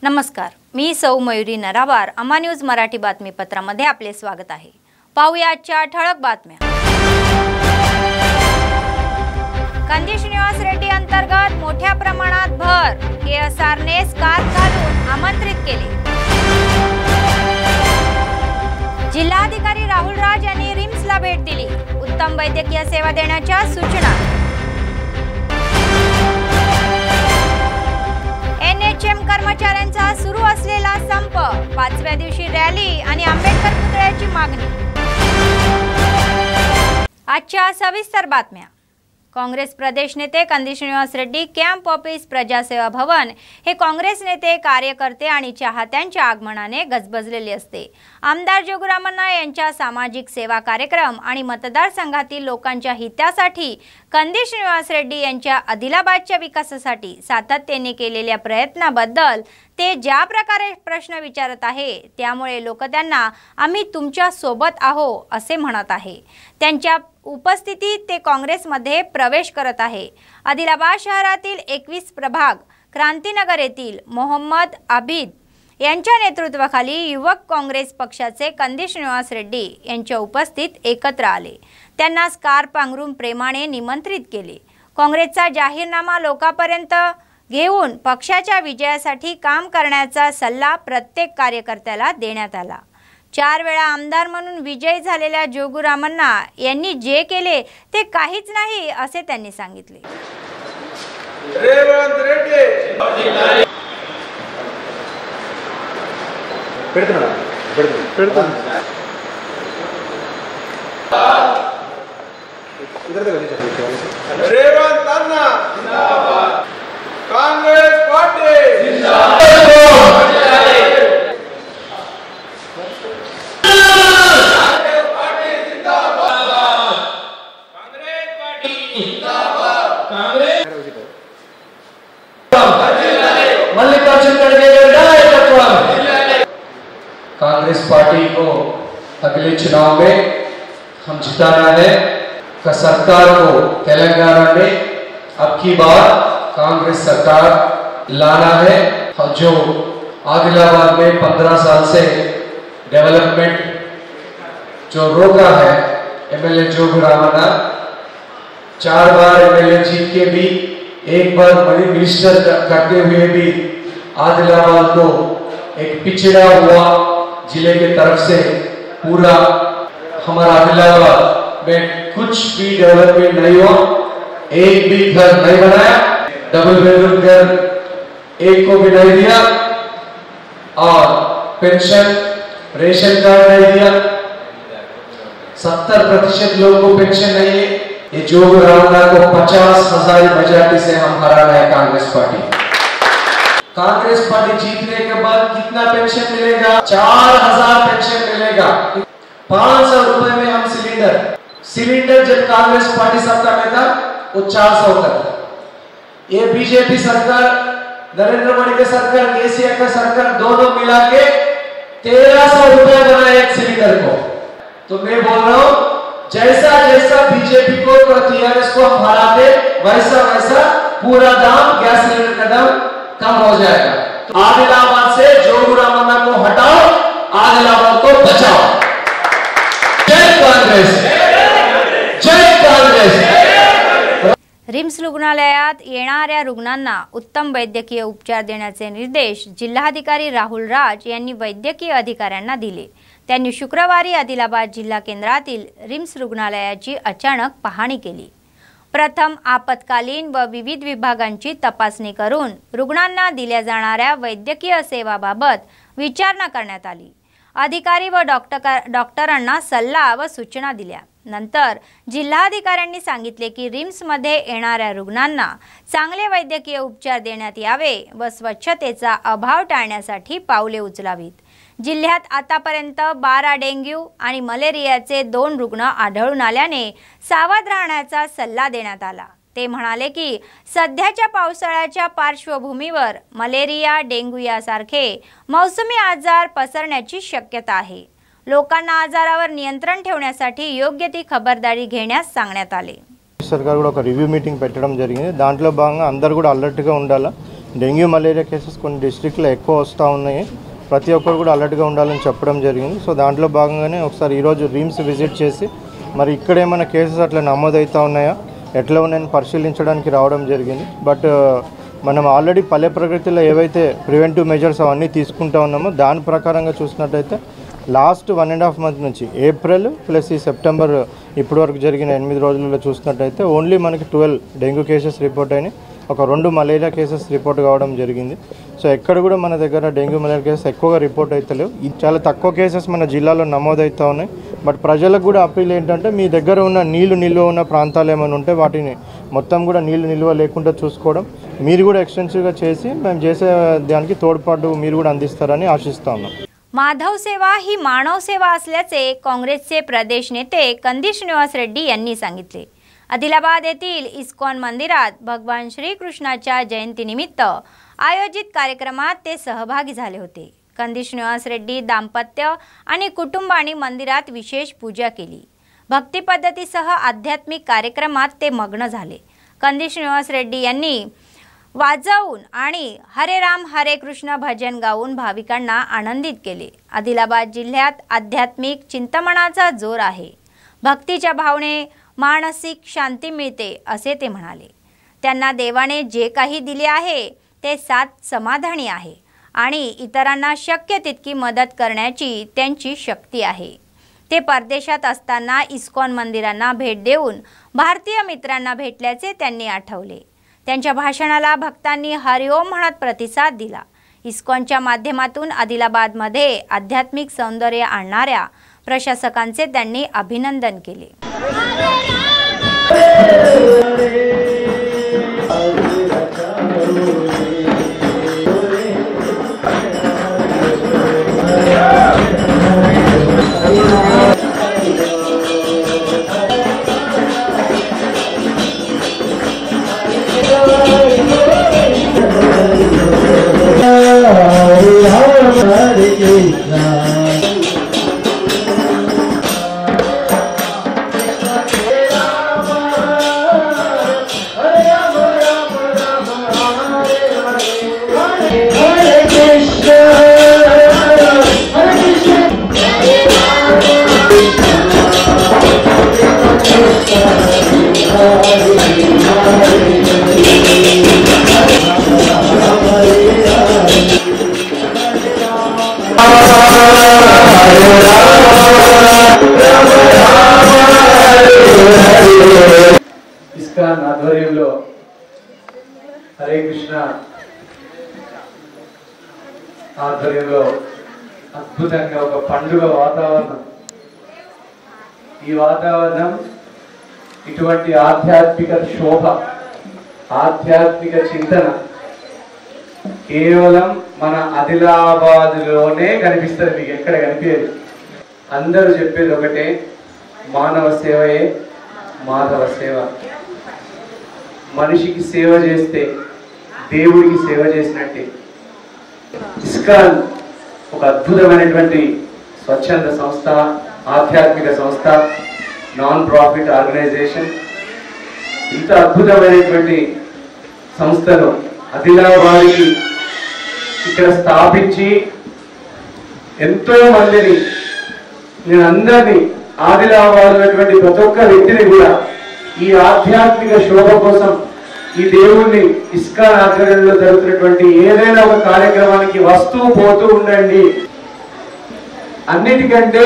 नमस्कार, मी सौ मयुरी नरावार. अमा न्यूज मराठी बातमीपत्रामध्ये आपले स्वागत आहे. पाहूया आजच्या ठळक बातम्या. कंदी श्रीनिवास रेड्डी अंतर्गत मोठ्या प्रमाणात भर. KSRने स्कार्फ घालून आमंत्रित केले. जिल्हाधिकारी राहुल राज यांनी रिम्सला भेट दिली. उत्तम वैद्यकीय सेवा देण्याच्या सूचना. NHM कर्मचाऱ्यांचा सुरू असलेला संप. 5व्या दिवशी रॅली आणि आंबेडकर पुतळ्याची मागणी. आजच्या सविस्तर बातम्या. काँग्रेस प्रदेश नेते कंदी श्रीनिवास रेड्डी कॅम्प ऑफिस प्रजासेवा भवन हे काँग्रेस नेते, कार्यकर्ते आणि चाहत्यांच्या आगमनाने गजबजलेले असते. आमदार जोगुरामण्णा यांच्या सामाजिक सेवा कार्यक्रम आणि मतदारसंघातील लोकांच्या हितासाठी कंदी श्रीनिवास रेड्डी यांच्या आदिलाबादच्या विकासासाठी सातत्याने केलेल्या प्रयत्नाबद्दल ते ज्या प्रकारे प्रश्न विचारत आहे त्यामुळे लोक त्यांना आम्ही तुमच्या सोबत आहो असे म्हणत आहे. त्यांच्या उपस्थितीत ते काँग्रेसमध्ये प्रवेश करत आहे. आदिलाबाद शहरातील 21 प्रभाग क्रांतीनगर येथील मोहम्मद आबिद यांच्या नेतृत्वाखाली युवक काँग्रेस पक्षाचे कंदी श्रीनिवास रेड्डी यांच्या उपस्थित एकत्र आले. त्यांना स्कार्फ पांघरून प्रेमाने निमंत्रित केले. काँग्रेसचा जाहीरनामा लोकांपर्यंत घेऊन पक्षाच्या विजयासाठी काम करण्याचा सल्ला प्रत्येक कार्यकर्त्याला देण्यात आला. 4 वेळा आमदार म्हणून विजयी झालेल्या जोगुरामण्णा यांनी जे केले ते काहीच नाही असे त्यांनी सांगितले. काँग्रेस पार्टी कांग्रेस पार्टी को अगले चुनाव में हम जिताना है. का सरकार को तेलंगाना में अब की बार कांग्रेस सरकार लाना है. जो आदिलाबाद में 15 साल से डेवलपमेंट जो रोका है MLA जोगुरामण्णा, 4 बार MLA जीत के भी, एक बार बड़ी मिनिस्टर करते हुए भी आदिलाबाद को एक पिछड़ा हुआ जिले के तरफ से पूरा हमारा आदिलाबाद में कुछ भी डेवलपमेंट नहीं हुआ. एक भी घर नहीं बनाया, डबल बेडरूम घर एक को भी नहीं दिया और पेंशन रेशन कार्ड नहीं दिया. 70% लोगों को पेंशन नहीं है. ये जोगुरामण्णा को 50,000 मेजॉरिटी से हम हराना है. कांग्रेस पार्टी जीतने के बाद कितना पेंशन मिलेगा? 4,000 पेंशन मिलेगा. 500 रुपए में हम सिलेंडर जब कांग्रेस पार्टी सत्ता में था वो 400 का था. ये बीजेपी सरकार, नरेंद्र मोदी की सरकार, केसीआर का सरकार दोनों मिला के 1300 रुपए बना एक सिलेंडर को. तो मैं बोल रहा हूं जैसा जैसा बीजेपी को TRS को हम हराते वैसा वैसा पूरा दाम गैस सिलेंडर का दाम कम हो जाएगा. तो आदिलाबाद से जोगुरामण्णा को हटाओ, आदिलाबाद को बचाओ. जय कांग्रेस, जय कांग्रेस. रिम्स रुग्णालयात येणाऱ्या रुग्णांना उत्तम वैद्यकीय उपचार देण्याचे निर्देश जिल्हाधिकारी राहुल राज यांनी वैद्यकीय अधिकाऱ्यांना दिले. त्यांनी शुक्रवारी आदिलाबाद जिल्हा केंद्रातील रिम्स रुग्णालयाची अचानक पाहणी केली. प्रथम आपत्कालीन व विविध विभागांची तपासणी करून रुग्णांना दिल्या जाणाऱ्या वैद्यकीय सेवाबाबत विचारणा करण्यात आली. अधिकारी व डॉक्टरांना सल्ला व सूचना दिल्या. नंतर जिल्हाधिकाऱ्यांनी सांगितले की रिम्समध्ये येणाऱ्या रुग्णांना चांगले वैद्यकीय उपचार देण्यात यावे व स्वच्छतेचा अभाव टाळण्यासाठी पावले उचलावीत. जिल्ह्यात आतापर्यंत 12 डेंग्यू आणि मलेरियाचे 2 रुग्ण आढळून आल्याने सावध राहण्याचा सल्ला देण्यात आला. ते म्हणाले की सध्याच्या पावसाळ्याच्या पार्श्वभूमीवर मलेरिया, डेंग्यू यासारखे मौसमी आजार पसरण्याची शक्यता आहे. लोकांना आजारावर नियंत्रण ठेवण्यासाठी योग्य ती खबरदारी घेण्यास सांगण्यात आले. सरकार కూడా ఒక రివ్యూ మీటింగ్ పెట్టడం జరిగింది. దాంట్లో భాగంగా అందరూ కూడా అలర్ట్ గా ఉండాలి. డెంగ్యూ మలేరియా కేసెస్ కొన్ని డిస్ట్రిక్ట్లో ఎక్కువ వస్తూ ఉన్నాయి. ప్రతి ఒక్కరు కూడా అలర్ట్గా ఉండాలని చెప్పడం జరిగింది. సో దాంట్లో భాగంగానే ఒకసారి ఈరోజు రీమ్స్ విజిట్ చేసి మరి ఇక్కడ ఏమైనా కేసెస్ అట్లా నమోదవుతూ ఉన్నాయా, ఎట్లా ఉన్నాయని పరిశీలించడానికి రావడం జరిగింది. బట్ మనం ఆల్రెడీ పల్లె ప్రగతిలో ఏవైతే ప్రివెంటివ్ మెజర్స్ అవన్నీ తీసుకుంటూ ఉన్నామో దాని ప్రకారంగా చూసినట్టయితే లాస్ట్ 1.5 మంత్ నుంచి ఏప్రిల్ ప్లస్ ఈ సెప్టెంబర్ ఇప్పటి వరకు జరిగిన 8 రోజులలో చూసినట్టయితే ఓన్లీ మనకి 12 డెంగ్యూ కేసెస్ రిపోర్ట్ అయినాయి. ఒక 2 మలేరియా కేసెస్ రిపోర్ట్ కావడం జరిగింది. సో ఎక్కడ కూడా మన దగ్గర డెంగ్యూ మలేరియా కేసెస్ ఎక్కువగా రిపోర్ట్ అవుతలేవు. చాలా తక్కువ కేసెస్ మన జిల్లాలో నమోదవుతూ ఉన్నాయి. బట్ ప్రజలకు కూడా అప్పీల్ ఏంటంటే మీ దగ్గర ఉన్న నీళ్లు నిల్వ ఉన్న ప్రాంతాలు ఏమైనా ఉంటే వాటిని మొత్తం కూడా నీళ్లు నిల్వ లేకుండా చూసుకోవడం, మీరు కూడా ఎక్స్టెన్సివ్గా చేసి మేము చేసే దానికి తోడ్పాటు మీరు కూడా अंदिస్తారని ఆశిస్తా ఉన్నాం. माधव सेवा ही मानव सेवा असल्याचे काँग्रेसचे प्रदेश नेते कंदी श्रीनिवास रेड्डी यांनी सांगितले. आदिलाबाद येथील इस्कॉन मंदिरात भगवान श्रीकृष्णाच्या जयंतीनिमित्त आयोजित कार्यक्रमात ते सहभागी झाले होते. कंदी श्रीनिवास रेड्डी दाम्पत्य आणि कुटुंबाने मंदिरात विशेष पूजा केली. भक्ती पद्धतीसह आध्यात्मिक कार्यक्रमात ते मग्न झाले. कंदी श्रीनिवास रेड्डी यांनी वाजवून आणि हरे राम हरे कृष्ण भजन गाऊन भाविकांना आनंदित केले. आदिलाबाद जिल्ह्यात आध्यात्मिक चिंतमनाचा जोर आहे. भक्तीच्या भावने मानसिक शांती मिळते असे ते म्हणाले. त्यांना देवाने जे काही दिले आहे ते सात समाधानी आहे आणि इतरांना शक्य तितकी मदत करण्याची त्यांची शक्ती आहे. ते परदेशात असताना इस्कॉन मंदिरांना भेट देऊन भारतीय मित्रांना भेटल्याचे त्यांनी आठवले. त्यांच्या भाषणाला भक्तांनी हरिओम म्हणत प्रतिसाद दिला. इस्कॉनच्या माध्यमातून आदिलाबादमध्ये आध्यात्मिक सौंदर्य आणणाऱ्या प्रशासकांचे त्यांनी अभिनंदन केले. ఇస్కాన్ ఆధ్వర్యంలో హరే కృష్ణ ఆధ్వర్యంలో అద్భుతంగా ఒక పండుగ వాతావరణం. ఈ వాతావరణం ఇటువంటి ఆధ్యాత్మిక శోభ, ఆధ్యాత్మిక చింతన కేవలం మన ఆదిలాబాద్లోనే కనిపిస్తుంది. మీకు ఎక్కడ కనిపించదు. అందరూ చెప్పేది ఒకటే, మానవ సేవయే మాధవ సేవ. మనిషికి సేవ చేస్తే దేవుడికి సేవ చేసినట్టే. ఇస్కాన్ ఒక అద్భుతమైనటువంటి స్వచ్ఛంద సంస్థ, ఆధ్యాత్మిక సంస్థ, నాన్ ప్రాఫిట్ ఆర్గనైజేషన్. ఇంత అద్భుతమైనటువంటి సంస్థను ఆదిలాబాద్కి ఇక్కడ స్థాపించి ఎంతో మందిని, నేను అందరినీ ఆదిలాబాద్ ఉన్నటువంటి ప్రతి ఒక్క వ్యక్తిని కూడా ఈ ఆధ్యాత్మిక శోభ కోసం ఈ దేవుణ్ణి ఇస్కాన్ ఆధ్వర్యంలో జరుగుతున్నటువంటి ఏదైనా ఒక కార్యక్రమానికి వస్తూ పోతూ ఉండండి. అన్నిటికంటే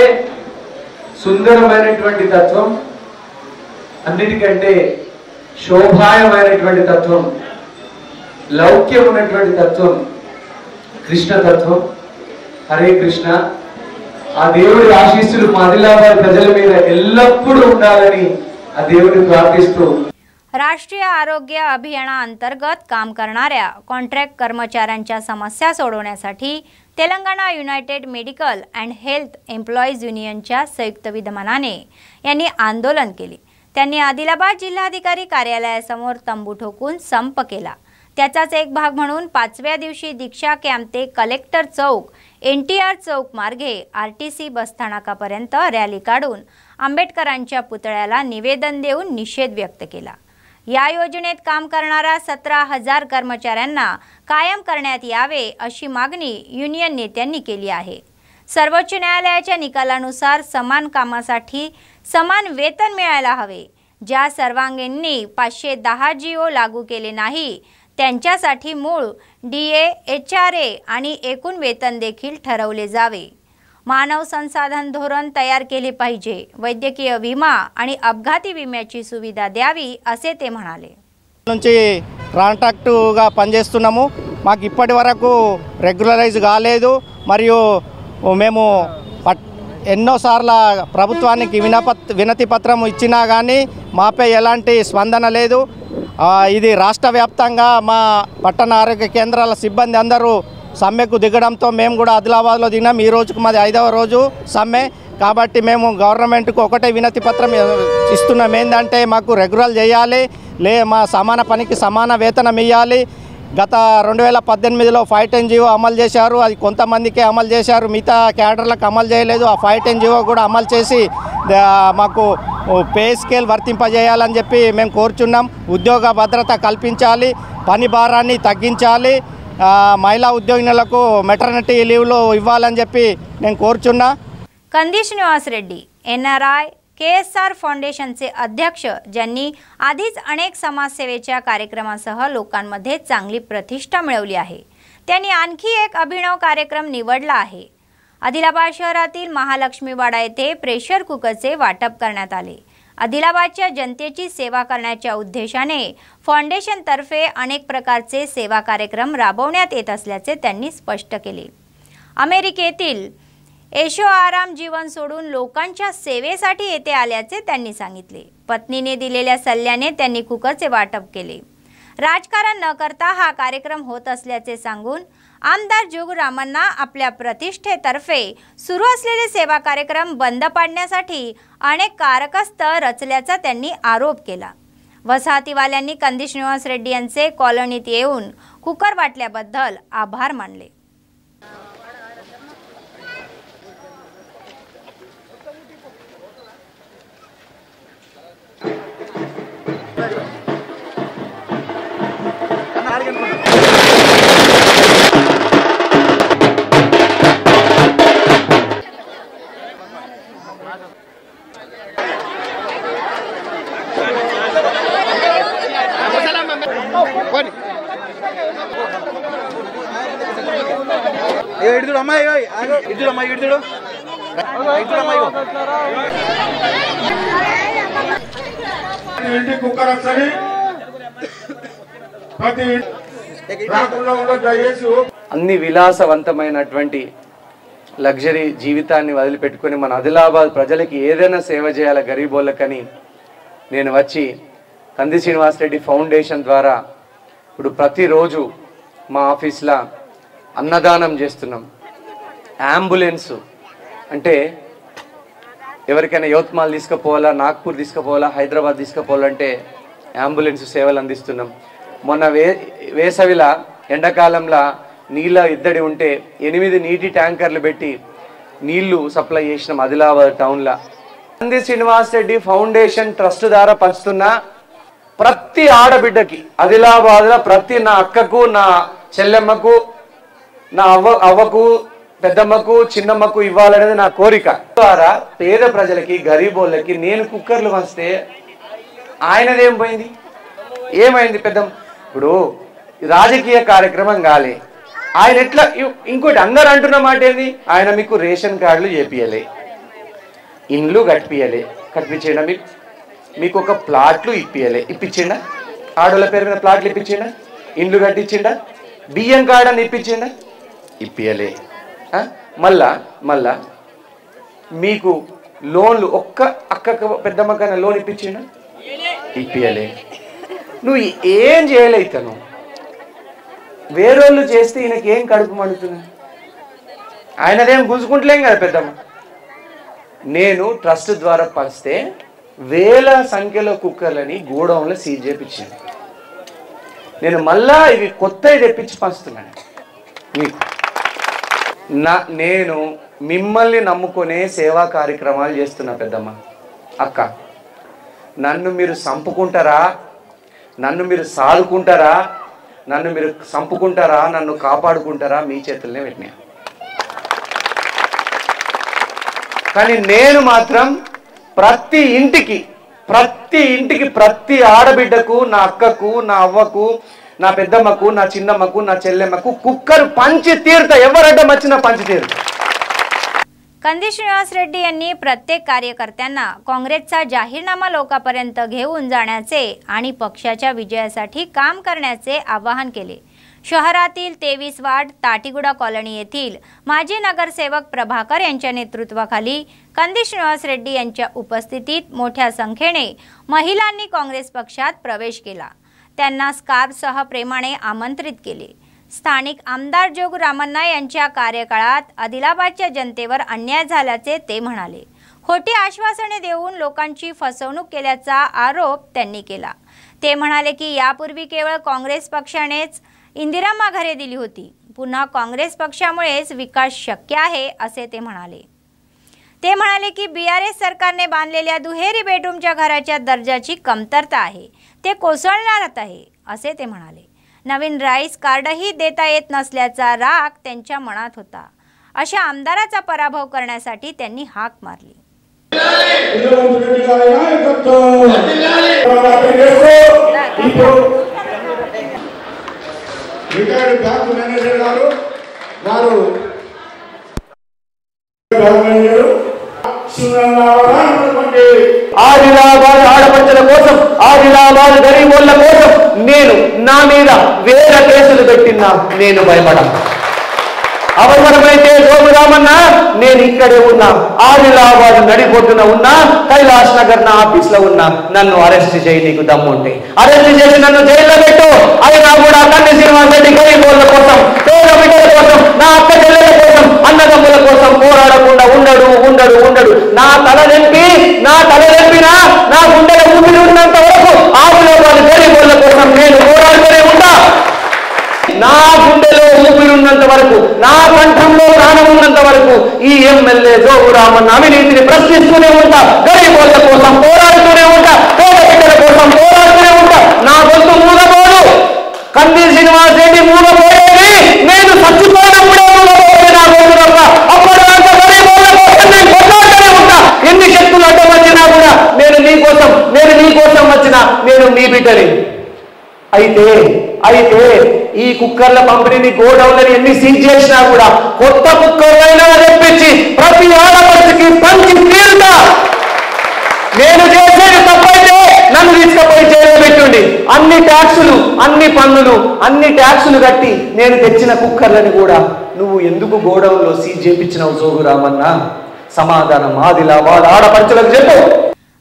సుందరమైనటువంటి తత్వం, అన్నిటికంటే శోభాయమైనటువంటి తత్వం, లౌక్యం ఉన్నటువంటి తత్వం కృష్ణ తత్వం. హరే కృష్ణ. ఆ దేవుడి ఆశీస్సులు మా ఆదిలాబాద్ ప్రజల మీద ఎల్లప్పుడూ ఉండాలని ఆ దేవుడిని ప్రార్థిస్తూ राष्ट्रीय आरोग्य अभियानाअंतर्गत काम करणाऱ्या कॉन्ट्रॅक्ट कर्मचाऱ्यांच्या समस्या सोडवण्यासाठी Telangana United medical and health employees युनियनच्या संयुक्त विद्यमानाने यांनी आंदोलन केले. त्यांनी आदिलाबाद जिल्हाधिकारी कार्यालयासमोर तंबू ठोकून संप केला। त्याचाच एक भाग म्हणून 5व्या दिवशी दीक्षा कॅम्प ते कलेक्टर चौक, NTR चौक मार्गे RTC बसस्थानकापर्यंत रॅली काढून आंबेडकरांच्या पुतळ्याला निवेदन देऊन निषेध व्यक्त केला। या योजनेत काम करणाऱ्या 17,000 कर्मचाऱ्यांना कायम करण्यात यावे अशी मागणी युनियन नेत्यांनी केली आहे। सर्वोच्च न्यायालयाच्या निकालानुसार समान कामासाठी समान वेतन मिळायला हवे। ज्या सर्वांगींनी 510 GO लागू केले नाही त्यांच्यासाठी मूळ DA, HRA आणि एकूण वेतन देखील ठरवले जावे। मानव संसाधन धोरण तयार केले पाहिजे। वैद्यकीय विमा आणि अपघाती विम्याची सुविधा द्यावी असे ते म्हणाले। నుంచి కాంట్రాక్టుగా పనిచేస్తున్నాము। మాకు ఇప్పటి వరకు రెగ్యులరైజ్ కాలేదు। మరియు మేము ఎన్నోసార్ల ప్రభుత్వానికి వినతి పత్రం ఇచ్చినా కానీ మాపై ఎలాంటి స్పందన లేదు। ఇది రాష్ట్ర వ్యాప్తంగా మా పట్టణ ఆరోగ్య కేంద్రాల సిబ్బంది అందరూ సమ్మెకు దిగడంతో మేము కూడా ఆదిలాబాద్లో దిగినాం। ఈ రోజుకు మాది 5వ రోజు సమ్మె కాబట్టి మేము గవర్నమెంట్కు ఒకటే వినతి పత్రం ఇస్తున్నాం, ఏంటంటే మాకు రెగ్యులర్ చేయాలి, మా సమాన పనికి సమాన వేతనం ఇవ్వాలి। గత 2018లో 510 GO అమలు చేశారు, అది కొంతమందికే అమలు చేశారు, మిగతా క్యాడర్లకు అమలు చేయలేదు। ఆ 510 GO కూడా అమలు చేసి మాకు పే స్కేల్ వర్తింపజేయాలని చెప్పి మేము కోరుచున్నాం। ఉద్యోగ భద్రత కల్పించాలి, పని భారాన్ని తగ్గించాలి, महिला उद्योगिनीలకు మెటర్నిటీ లీవ్లో ఇవ్వాలని చెప్పి నేను కోరుచున్నా। कंदी श्रीनिवास रेड्डी NRI KSR फाउंडेशनचे अध्यक्ष, ज्यांनी आधीच अनेक समाजसेवेच्या कार्यक्रमासह लोकांमध्ये चांगली प्रतिष्ठा मिळवली आहे, त्यांनी आणखी एक अभिनव कार्यक्रम निवडला आहे। आदिलाबाद शहरातील महालक्ष्मीवाडा येथे प्रेशर कुकरचे वाटप करण्यात आले। आदिलाबादच्या जनतेची सेवा करण्याच्या उद्देशाने फाउंडेशन तर्फे अनेक प्रकारचे सेवा कार्यक्रम राबवण्यात येत असल्याचे त्यांनी स्पष्ट केले। अमेरिकेतील ऐशो आराम जीवन सोडून लोकांच्या सेवेसाठी येथे आल्याचे त्यांनी सांगितले। पत्नीने दिलेल्या सल्ल्याने त्यांनी कुकरचे वाटप केले। राजकारण न करता हा कार्यक्रम होत असल्याचे सांगून आमदार जोगरामांना आपल्या प्रतिष्ठेतर्फे सुरू असलेले सेवा कार्यक्रम बंद पाडण्यासाठी अनेक कारकस्थळ रचल्याचा त्यांनी आरोप केला। वसाहतीवाल्यांनी कंदी श्रीनिवास रेड्डी यांचे कॉलनीत येऊन कुकर वाटल्याबद्दल आभार मानले। అన్ని విలాసవంతమైనటువంటి లగ్జరీ జీవితాన్ని వదిలిపెట్టుకొని మన ఆదిలాబాద్ ప్రజలకి ఏదైనా సేవ చేయాల గరీబోళ్ళకని నేను వచ్చి కంది శ్రీనివాస్ రెడ్డి ఫౌండేషన్ ద్వారా ఇప్పుడు ప్రతిరోజు మా ఆఫీస్లో అన్నదానం చేస్తున్నాం। అంబులెన్స్ అంటే ఎవరికైనా యవత్మాల్ తీసుకుపోవాలా, నాగ్పూర్ తీసుకుపోవాలా, హైదరాబాద్ తీసుకుపోవాలంటే అంబులెన్స్ సేవలు అందిస్తున్నాం। మొన్న వేసవిలా ఎండాకాలంలో నీళ్ళ ఇద్దడి ఉంటే 8 నీటి ట్యాంకర్లు పెట్టి నీళ్లు సప్లై చేసినాం ఆదిలాబాద్ టౌన్లో। కంది శ్రీనివాస్ రెడ్డి ఫౌండేషన్ ట్రస్ట్ ద్వారా పంచుతున్న ప్రతి ఆడబిడ్డకి ఆదిలాబాద్లో ప్రతి నా అక్కకు, నా చెల్లెమ్మకు, నా అవ్వకు, పెద్దమ్మకు, చిన్నమ్మకు ఇవ్వాలనేది నా కోరిక। ద్వారా పేద ప్రజలకి, గరీబోళ్ళకి నేను కుక్కర్లు వస్తే ఆయనదేం పోయింది, ఏమైంది? ఇప్పుడు రాజకీయ కార్యక్రమం కాలే, ఆయన ఎట్లా? ఇంకోటి అందరు అంటున్న మాట ఏంది, ఆయన మీకు రేషన్ కార్డులు చేపియలే, ఇండ్లు కట్టిపించేయండి, మీకు ఒక ప్లాట్లు ఇప్పించిండా, ఆడోళ్ళ పేరు మీద ప్లాట్లు ఇప్పించిండా, ఇండ్లు కట్టించిండా, బియ్యం కార్డు అని ఇప్పియలే। మళ్ళా మీకు లోన్లు ఒక్క అక్కకు పెద్దమ్మకైనా లోన్ ఇప్పియలే। నువ్వు ఏం చేయలే, ఇతను వేరోళ్ళు చేస్తే ఈయనకి ఏం కడుపు మండుతుంది? ఆయనదేం గుంజుకుంటలేం కదా పెద్దమ్మ। నేను ట్రస్ట్ ద్వారా పంచితే వేల సంఖ్యలో కుక్కర్లని గోడౌన్లో సీజ్ చేయించింది. నేను మళ్ళా ఇవి కొత్తవి తెప్పించి పంచుతున్నాను మీకు. నేను మిమ్మల్ని నమ్ముకునే సేవా కార్యక్రమాలు చేస్తున్నా పెద్దమ్మ. అక్క, నన్ను మీరు సంపుకుంటారా, నన్ను మీరు సాదుకుంటారా, నన్ను మీరు సంపుకుంటారా, నన్ను కాపాడుకుంటారా, మీ చేతుల్నే పెట్టినా. కానీ నేను మాత్రం ప్రతి ఇంటికి ప్రతి ఆడబిడ్డకు, నా అక్కకు, నా అవ్వకు, నా పెద్దమ్మకు, నా చిన్నమ్మకు, ना చెల్లెమ్మకు కుక్కర్ पंच तीर्थ ఎవరడ్డం వచ్చినా पंच तीर्थ. कंदी श्रीनिवास रेड्डी यांनी प्रत्येक कार्यकर्त्यांना काँग्रेसचा जाहीरनामा लोकांपर्यंत घेऊन जाण्याचे आणि पक्षाच्या विजयासाठी काम करण्याचे आवाहन केले. शहरातील 23 वार्ड ताटीगुडा कॉलनी येथील माजी नगरसेवक प्रभाकर यांच्या नेतृत्वाखाली कंदी श्रीनिवास रेड्डी यांच्या उपस्थितीत मोठ्या संख्येने महिलांनी काँग्रेस पक्षात प्रवेश केला. त्यांना स्कार्फसह प्रेमाने आमंत्रित केले. स्थानिक आमदार जोगू रामन्ना यांच्या कार्यकाळात आदिलाबादच्या जनतेवर अन्याय झाल्याचे ते म्हणाले. खोटी आश्वासने देऊन लोकांची फसवणूक केल्याचा आरोप त्यांनी केला. ते म्हणाले की यापूर्वी केवळ काँग्रेस पक्षानेच इंदिरा माघारे दिली होती, पुन्हा काँग्रेस पक्षामुळेच विकास शक्य आहे असे ते म्हणाले. ते म्हणाले की बीआरएस सरकारने बांधलेल्या दुहेरी बेडरूमच्या घराच्या दर्जाची कमतरता आहे, ते कोसळणार आहे असे ते म्हणाले. नवीन राईस कार्डही देता येत नसल्याचा राग त्यांच्या मनात होता. अशा आमदाराचा पराभव करण्यासाठी त्यांनी हाक मारली. ఆదిలాబాద్ ఆడపడుచుల కోసం, ఆదిలాబాద్ గరీబోళ్ళ కోసం నేను నా మీద వేల కేసులు పెట్టినా నేను భయపడను. అవసరమైతే జోగు రామన్న నేను ఇక్కడే ఉన్నా, ఆదిలాబాద్ నడిబొడ్డున ఉన్నా, కైలాష్ నగర్ నా ఆఫీస్ లో ఉన్నా, నన్ను అరెస్ట్ చేయి నీకు దమ్ము ఉంటే. అరెస్ట్ చేసి నన్ను జైల్లో పెట్టు. అయినా కూడా కంది శ్రీనివాస్ రెడ్డి గరీబోళ్ళ కోసం, పేద బిడ్డల కోసం, నా అక్క చెల్లెల కోసం, అన్నదమ్ముల కోసం పోరాడకుండా ఉండడు. నా తల నెప్పినా నా గుండెల ఊపిరి ఉన్నంత వరకు ఆదిలాబాద్ గరీబోళ్ళ కోసం నేను పోరాడుతూనే ఉంటా. నా గుండెలో ఊపిరున్నంత వరకు, నా కంఠంలో ప్రాణం ఉన్నంత వరకు ఈ ఎమ్మెల్యే జోగు రామన్న అవినీతిని ప్రశ్నిస్తూనే ఉంటా. గరీబోళ్ళ కోసం పోరాడుతూనే ఉంటా, పేద బిడ్డల కోసం పోరాడుతూనే ఉంటా. నా గొంతు మూగబోదు. కంది శ్రీనివాస్ రెడ్డి మూగపోయేది నేను చచ్చిపోయినప్పుడే మూగపోయేది నా గొంతు తప్ప. అప్పటిదాకా గరీబోళ్ళ కోసం నేను కొట్లాడుతూనే ఉంటా. ఎన్ని శక్తులు అడ్డం వచ్చినా కూడా నేను నీ కోసం వచ్చిన నేను మీ బిడ్డని. అయితే ఈ కుక్కర్ల పంపిణీని గోడౌన్లని ఎన్ని సీజ్ చేసినా కూడా కొత్త కుక్కర్లైనా తెప్పించి ప్రతి ఆడపడుచుకి పంచి తీరుతా. నేను చేసేది తప్పైతే నన్ను తీసుకుపోయి జైల్లో పెట్టుండి. అన్ని ట్యాక్సులు, అన్ని పన్నులు, అన్ని ట్యాక్సులు కట్టి నేను తెచ్చిన కుక్కర్లని కూడా నువ్వు ఎందుకు గోడౌన్లో సీజ్ చేయించినావు జోగు రామన్న? समाधान आदिलाबाद आडपंचలకు చెప్పు।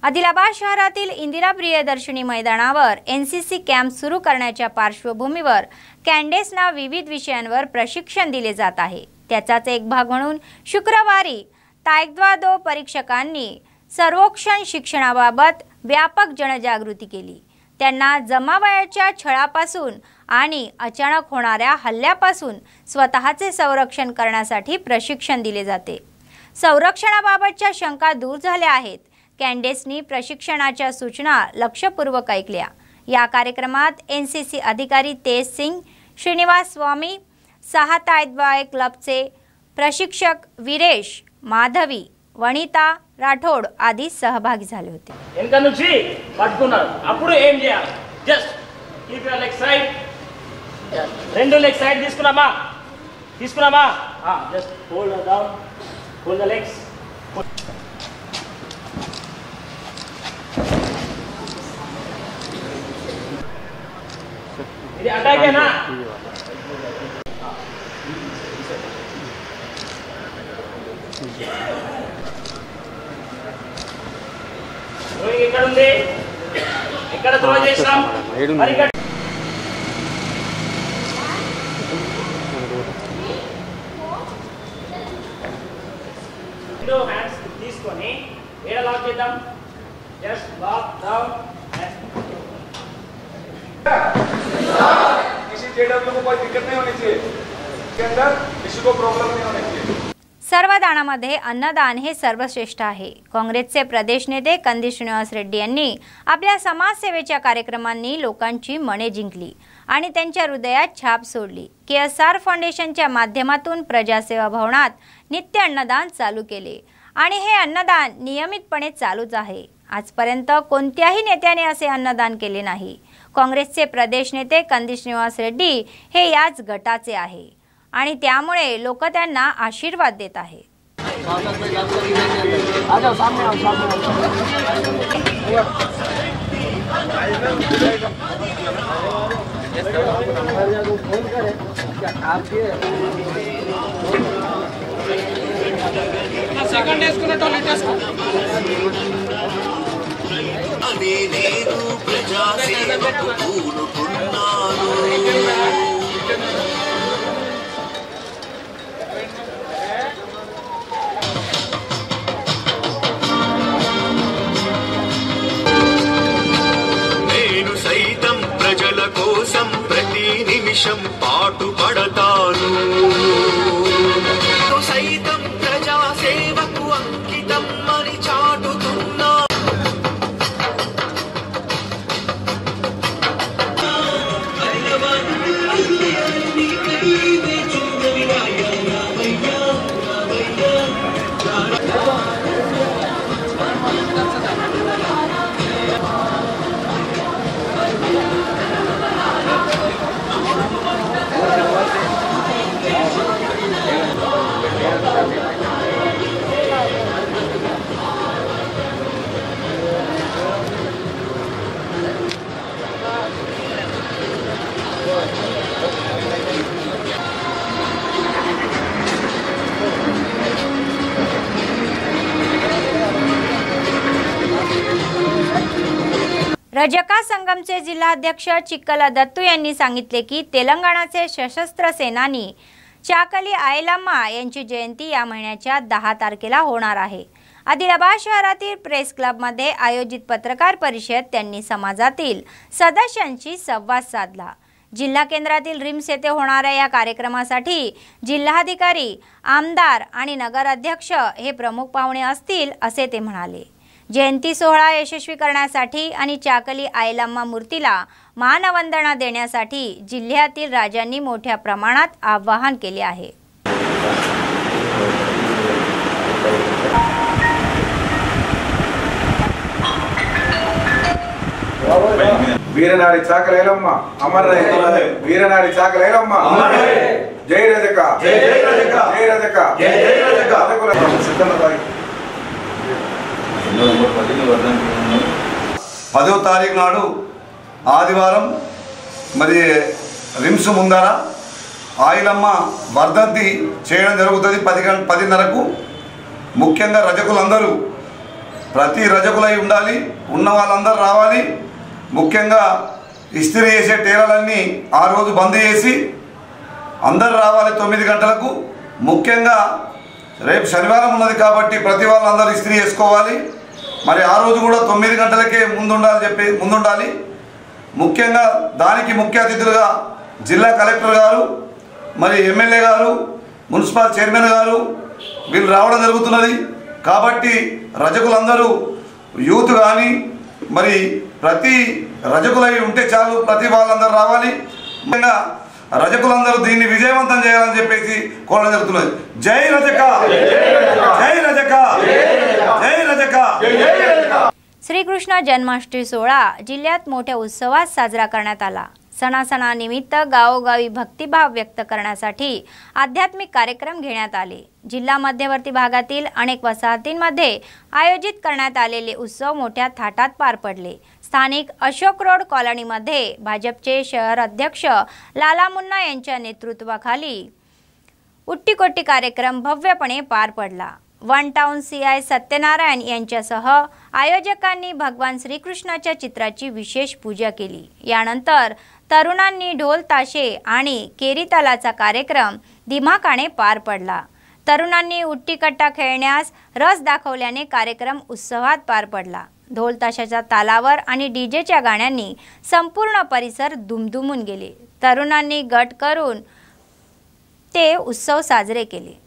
आदिलाबाद शहरातील इंदिरा प्रियदर्शनी मैदानावर एनसीसी कॅम्प सुरू करण्याच्या पार्श्वभूमीवर कॅन्डेसना विविध विषयांवर प्रशिक्षण दिले जात आहे। त्याचाच एक भाग म्हणून शुक्रवारी तायक्वांदो परीक्षकांनी सर्वोक्षण शिक्षणाबाबत व्यापक जनजागृती केली। त्यांना जमावयाच्या छळापासून आणि अचानक होणाऱ्या हल्ल्यापासून स्वतःचे संरक्षण करण्यासाठी प्रशिक्षण दिले जाते। संरक्षणाबाबतच्या शंका दूर झाल्या आहेत। कॅन्डेसनी प्रशिक्षणाच्या सूचना लक्षपूर्वक ऐकल्या। या कार्यक्रमात एनसीसी अधिकारी तेज सिंग, श्रीनिवास स्वामी, सहा तायक्वांदो क्लबचे प्रशिक्षक वीरेश, माधवी, वनिता राठोड आदी सहभागी झाले होते। వెనక నుంచి పట్టుకున్నారు అప్పుడు ఏం చేయాలి just keep your leg side రెండు లెగ్ సైడ్ తీసుకున్నామా just hold down hold the legs ఇది అటాక్ ఏనా ఇక్కడ ఉంది ఇక్కడ త్రో చేసాం మరి రెండు హ్యాండ్స్ తీసుకొని ఏడ లాక్ చేద్దాం Just walk down and किसी जेडब्ल्यू को कोई दिक्कत नहीं होनी चाहिए, इसके अंदर किसी को प्रॉब्लम नहीं होनी चाहिए। सर्व दानामध्ये अन्नदान हे सर्वश्रेष्ठ आहे। काँग्रेसचे प्रदेश नेते कंदी श्रीनिवास रेड्डी यांनी आपल्या समाजसेवेच्या कार्यक्रमांनी लोकांची मने जिंकली आणि त्यांच्या हृदयात छाप सोडली। KSR फाउंडेशनच्या माध्यमातून प्रजासेवा भवनात नित्य अन्नदान चालू केले आणि हे अन्नदान नियमितपणे चालूच आहे। आजपर्यंत कोणत्याही नेत्याने असे अन्नदान केले नाही। काँग्रेसचे प्रदेश नेते कंदी श्रीनिवास रेड्डी हे याच गटाचे आहे आणि त्यामुळे लोक त्यांना आशीर्वाद देत आहेत। ప్రజల కోసం ప్రతి నిమిషం పాటు పడతాను సైతం ప్రజా సేవకు అంకితం అని చాటుతున్నా रजका संगमचे जिल्हाध्यक्ष चिक्कला दत्तू यांनी सांगितले की तेलंगणाचे सशस्त्र सेनानी चाकली आयलम्मा यांची जयंती या महिन्याच्या 10 तारखेला होणार आहे। आदिलाबाद शहरातील प्रेस क्लबमध्ये आयोजित पत्रकार परिषद त्यांनी समाजातील सदस्यांशी संवाद साधला। जिल्हा केंद्रातील रिम्स येथे होणाऱ्या या कार्यक्रमासाठी जिल्हाधिकारी, आमदार आणि नगराध्यक्ष हे प्रमुख पाहुणे असतील असे ते म्हणाले। जयंती सोहळा यशस्वी करण्यासाठी आणि चाकली आयलम्मा मूर्तीला मानवंदना देण्यासाठी जिल्ह्यातील राजांनी मोठ्या प्रमाणात आवाहन केले आहे। वीरनारी चाकली आयलम्मा अमर रहे, वीरनारी चाकली आयलम्मा अमर रहे। जय रजका, जय रजका, जय रजका, जय रजका। सिद्धमताई 10వ తారీఖు నాడు ఆదివారం మరి రిమ్స్ ముందర ఆయిలమ్మ వర్ధంతి చేయడం జరుగుతుంది 10:30కు। ముఖ్యంగా రజకులందరూ ప్రతి రజకులై ఉండాలి, ఉన్న వాళ్ళందరూ రావాలి। ముఖ్యంగా ఇస్త్రీ చేసే టేలర్లన్నీ ఆ రోజు బంద్ చేసి అందరూ రావాలి 9 గంటలకు। ముఖ్యంగా రేపు శనివారం ఉన్నది కాబట్టి ప్రతి వాళ్ళందరూ ఇస్త్రీ చేసుకోవాలి। మరి ఆ రోజు కూడా 9 గంటలకే ముందుండాలి। ముఖ్యంగా దానికి ముఖ్య అతిథులుగా జిల్లా కలెక్టర్ గారు, మరి ఎమ్మెల్యే గారు, మున్సిపల్ చైర్మన్ గారు వీళ్ళు రావడం జరుగుతున్నది కాబట్టి రజకులందరూ యూత్ కానీ మరి ప్రతి రజకులై ఉంటే చాలు, ప్రతి వాళ్ళందరూ రావాలి। ముఖ్యంగా రజకులందరూ దీన్ని విజయవంతం చేయాలని చెప్పేసి కోరడం జరుగుతున్నది। జై రజకా, జై रजका, जय रजका। श्रीकृष्ण जन्माष्टमी सोहळा जिल्ह्यात मोठ्या उत्सवात साजरा करण्यात आला। सणासणानिमित्त गावोगावी भक्तिभाव व्यक्त करण्यासाठी आध्यात्मिक कार्यक्रम घेण्यात आले। जिल्हा मध्यवर्ती भागातील अनेक वसाहतींमध्ये आयोजित करण्यात आलेले उत्सव मोठ्या थाटात पार पडले। स्थानिक अशोक रोड कॉलनीमध्ये भाजपचे शहर अध्यक्ष लाला मुन्ना यांच्या नेतृत्वाखाली उट्टीकोट्टी कार्यक्रम भव्यपणे पार पडला। वन टाउन CI सत्यनारायण यांच्यासह आयोजकांनी भगवान श्रीकृष्णाच्या चित्राची विशेष पूजा केली। यानंतर तरुणांनी ढोल ताशे आणि केरीतालाचा कार्यक्रम दिमाखाने पार पडला। तरुणांनी उट्टीकट्टा खेळण्यास रस दाखवल्याने कार्यक्रम उत्सवात पार पडला। ढोल ताशाच्या तालावर आणि डीजेच्या गाण्यांनी संपूर्ण परिसर दुमदुमून गेले। तरुणांनी गट करून ते उत्सव साजरे केले।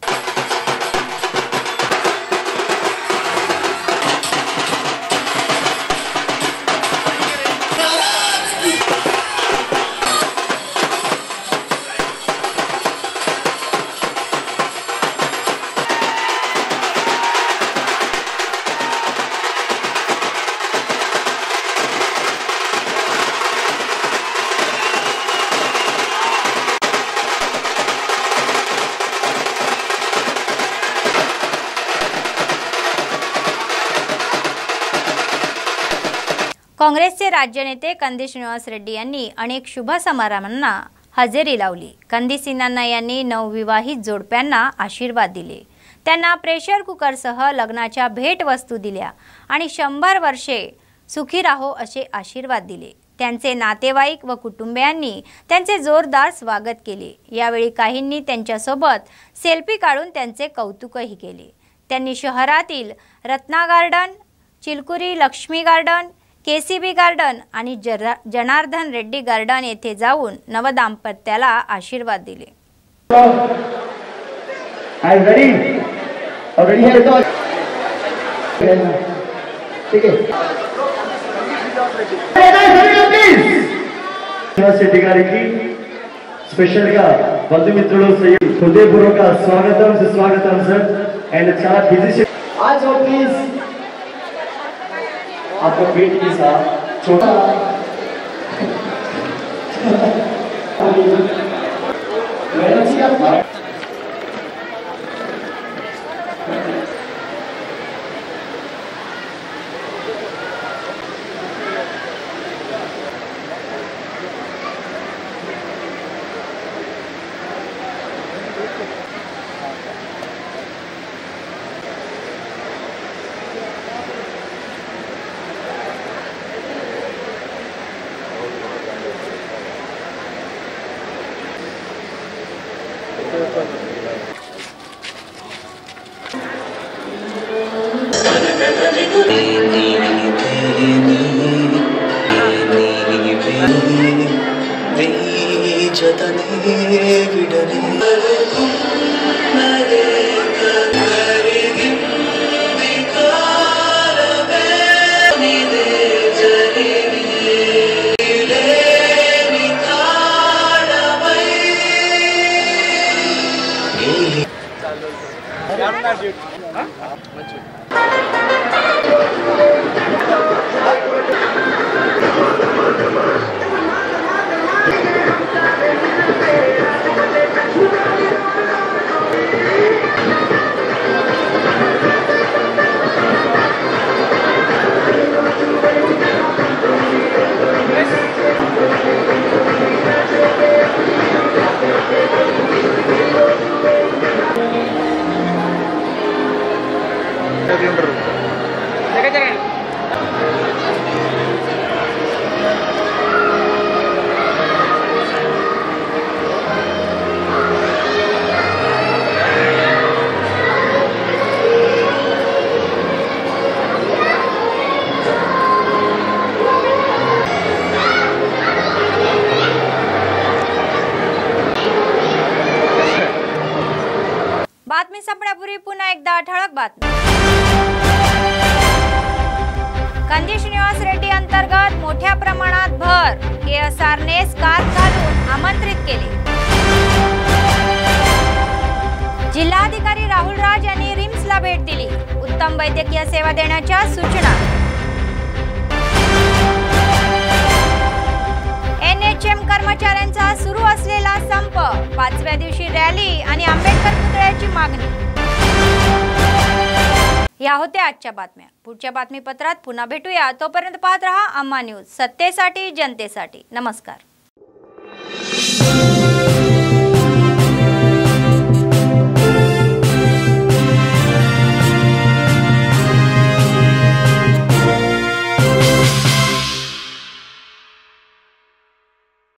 काँग्रेसचे राज्य नेते कंदी श्रीनिवास रेड्डी यांनी अनेक शुभ समारंभांना हजेरी लावली। कंदी सिन्नाना यांनी नवविवाहित जोडप्यांना आशीर्वाद दिले, त्यांना प्रेशर कुकरसह लग्नाच्या भेटवस्तू दिल्या आणि 100 वर्षे सुखी राहो असे आशीर्वाद दिले। त्यांचे नातेवाईक व कुटुंबियांनी त्यांचे जोरदार स्वागत केले। यावेळी काहींनी त्यांच्यासोबत सेल्फी काढून त्यांचे कौतुकही केले। त्यांनी शहरातील Ratna garden, Chilkuri Lakshmi garden, KCB garden आणि जनार्दन रेड्डी गार्डन येथे जाऊन नवदाम्पत्याला आशीर्वाद दिले। శెట్టి గారికి స్పెషల్ గా బంధుమిత్రులు హృదయపూర్వక స్వాగతం సుస్వాగతం సార్। అండ్ చాలా బిజీ आज और प्लीज आपको वेट की साथ छोटा बातमी संपण्यापूर्वी पुन्हा एकदा ठळक बातमी। कंदी श्रीनिवास रेड्डी अंतर्गत मोठ्या प्रमाणात भर, केएसआरने स्कार्फ घालून आमंत्रित केले। जिल्हाधिकारी राहुल राज यांनी रिम्सला भेट दिली, उत्तम वैद्यकीय सेवा देण्याच्या सूचना। एनएचएम कर्मचाऱ्यांचा सुरू असलेला संप, 5व्या दिवशी रॅली आणि आंबेडकर पुतळ्याची मागणी। या होत्या आजच्या बातम्या। पुढच्या बातमीपत्रात पुन्हा भेटूया, तोपर्यंत पाहत रहा अम्मा न्यूज, सत्तेसाठी जनतेसाठी। नमस्कार।